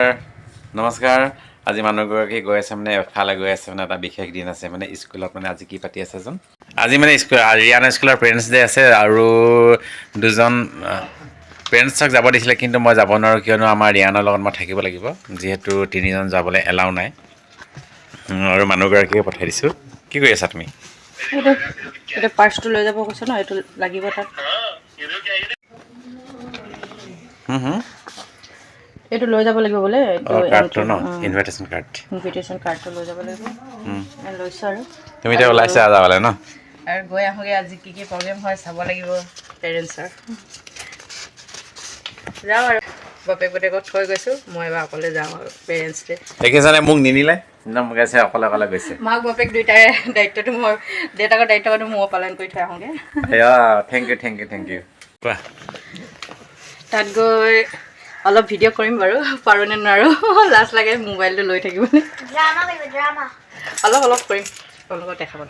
নমস্কাৰ। আজি মানুহগৰাকী গৈ আছে মানে এফালে গৈ আছে মানে এটা বিশেষ দিন আছে মানে স্কুলত মানে আজি কি পাতি আছে যেন আজি মানে ৰিয়ান স্কুলৰ পেৰেণ্টছ ডে আছে আৰু দুজন পেৰেণ্টছক যাব দিছিলে কিন্তু মই যাব নোৱাৰোঁ কিয়নো আমাৰ ৰিয়ানৰ লগত মই থাকিব লাগিব যিহেতু তিনিজন যাবলৈ এলাও নাই আৰু মানুহগৰাকীকে পঠাই দিছোঁ। কি কৰি আছা তুমি? এইটো পাৰ্চটো লৈ যাব কৈছে ন, এইটো লাগিব তাত। এইটো লৈ যাব লাগিব বোলে, এইটো অঁ কাৰ্ডটো এন্ট্ৰি ন ইনভাইটেশ্যন কাৰ্ড। ইনভিটেশ্যন কাৰ্ডটো লৈ যাব লাগিব। লৈছোঁ আৰু তুমি এতিয়া ওলাইছা যাবলৈ ন? আৰু গৈ আহোঁগৈ। আজি কি কি প্ৰগ্ৰেম হয় চাব লাগিব পেৰেণ্টছৰ। যাওঁ আৰু বাপেকত থৈ গৈছোঁ, মই এবাৰ অকলে যাওঁ আৰু পেৰেণ্টছ ডে। দেখিছানে মোক নিনিলে মোক আছে অকলে অকলে গৈছে। মাক বাপেক দুইটাৰে দায়িত্বটো মই, দেউতাকৰ দায়িত্বটো মই পালন কৰি থৈ আহোঁগৈ। Thank you thank you thank you. কোৱা। তাত গৈ অলপ ভিডিঅ' কৰিম বাৰু, পাৰোঁ নে নোৱাৰোঁ, লাজ লাগে মোবাইলটো লৈ থাকিবলৈ। অলপ অলপ কৰিম, তেওঁলোকক দেখাব।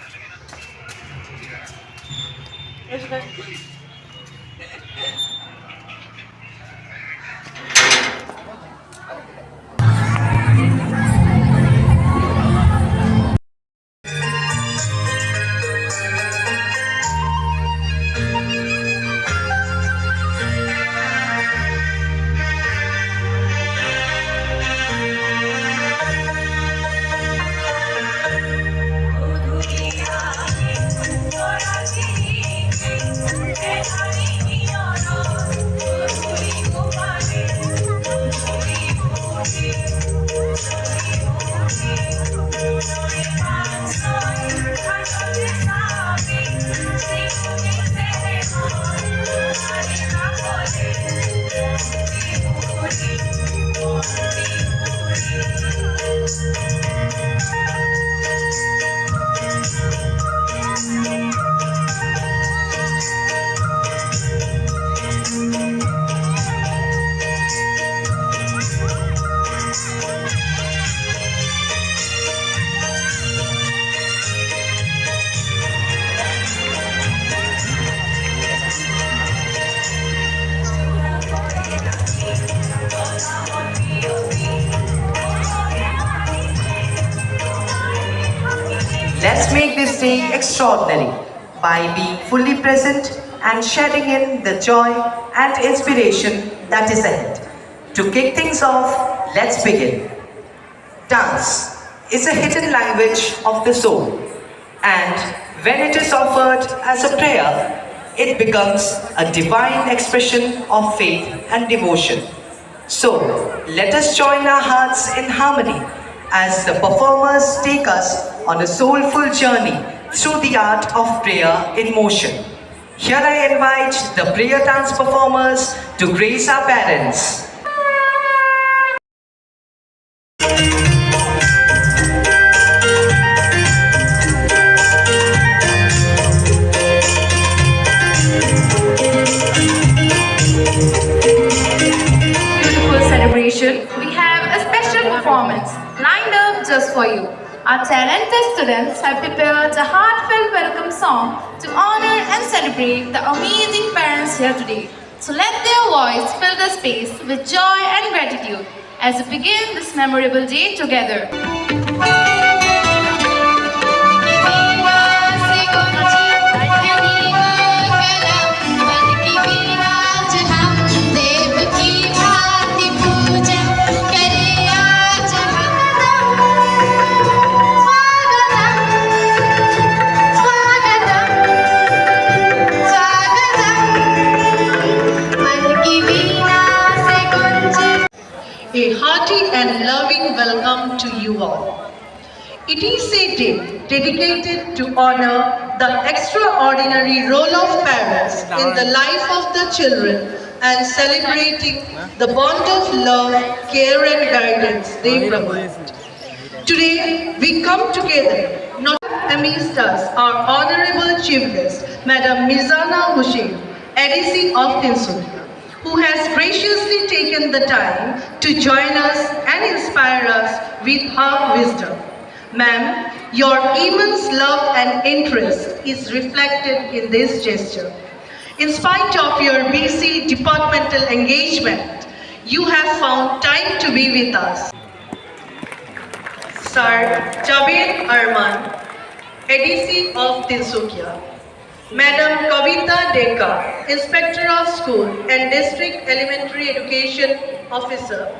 Let's make this day extraordinary by being fully present and shedding in the joy and inspiration that is ahead. To kick things off, let's begin. Dance is a hidden language of the soul, and when it is offered as a prayer, it becomes a divine expression of faith and devotion. So, let us join our hearts in harmony as the performers take us on a soulful journey through the art of prayer in motion. Here I invite the prayer dance performers to grace our parents. We have a special performance lined up just for you. Our talented students have prepared a heartfelt welcome song to honor and celebrate the amazing parents here today. So let their voice fill the space with joy and gratitude as we begin this memorable day together. A hearty and loving welcome to you all. It is a day dedicated to honor the extraordinary role of parents in the life of the children and celebrating the bond of love, care and guidance they provide. Today we come together not amidst us our Honorable Chief Guest, Madam Mizana Hussain, ADC of Tinsukia, who has graciously taken the time to join us and inspire us with her wisdom. Ma'am, your immense love and interest is reflected in this gesture. In spite of your busy departmental engagement, you have found time to be with us. Sir Javed Arman, ADC of Tinsukia. Madam Kavita Deka, Inspector of School and District Elementary Education Officer.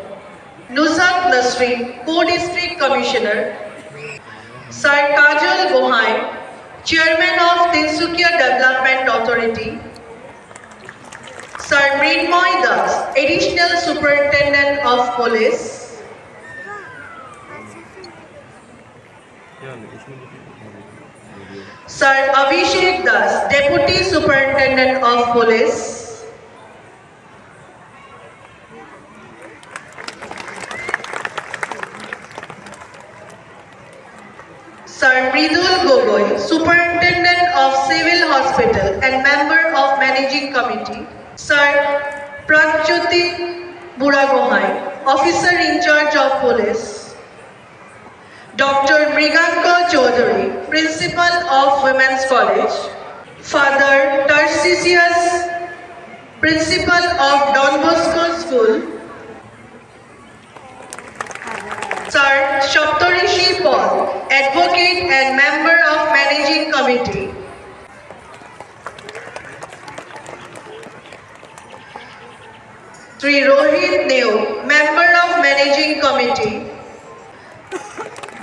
Nusrat Nasreen, Co-District Commissioner. Sir Kajal Gohain, Chairman of Tinsukia Development Authority. Sir Mrinmoy Das, Additional Superintendent of Police. Sir Abhishek Das, Deputy Superintendent of Police. Sir Mridul Gogoi, Superintendent of Civil Hospital and Member of Managing Committee. Sir Prachuti Buragohai, Officer in charge of Police. Dr. Mriganka Chaudhary, Principal of Women's College. Father Tarcisius, Principal of Don Bosco School. Sir Shaptarishi Paul, Advocate and Member of Managing Committee. Sri Rohit Neu, Member of Managing Committee.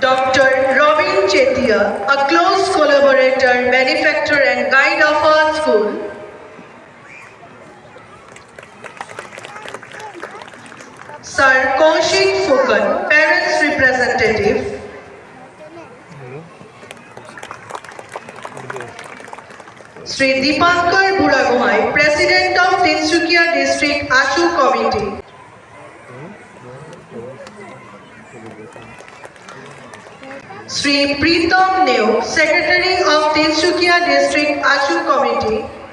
Dr. Robin Chetia, a close collaborator, benefactor and guide of our school. Sir Kaushik Fukan, Parents Representative. Sri Deepankar Buragohai, President of Tinsukia District ASHU Committee. Sri Pritam Neu, Secretary of Tinsukia District ASHU Committee.